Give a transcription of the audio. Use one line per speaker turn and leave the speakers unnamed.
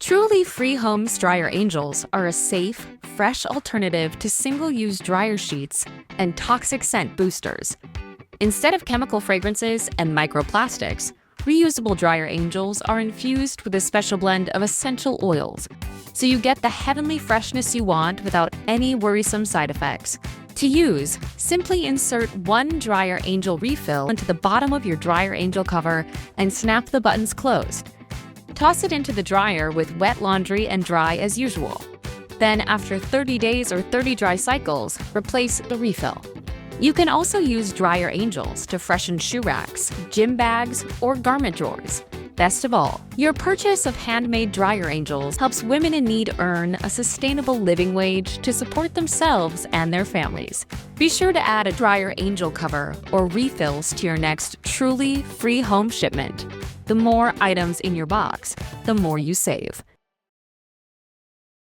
Truly free homes Dyer Angels are a safe, fresh alternative to single-use dryer sheets and toxic scent boosters. Instead of chemical fragrances and microplastics, reusable Dyer Angels are infused with a special blend of essential oils, so you get the heavenly freshness you want without any worrisome side effects. To use, simply insert one Dyer Angel refill into the bottom of your Dyer Angel cover and snap the buttons closed. Toss it into the dryer with wet laundry and dry as usual. Then, after 30 days or 30 dry cycles, replace the refill. You can also use Dyer Angels to freshen shoe racks, gym bags, or garment drawers. Best of all, your purchase of handmade Dyer Angels helps women in need earn a sustainable living wage to support themselves and their families. Be sure to add a Dyer Angel cover or refills to your next truly free home shipment. The more items in your box, the more you save.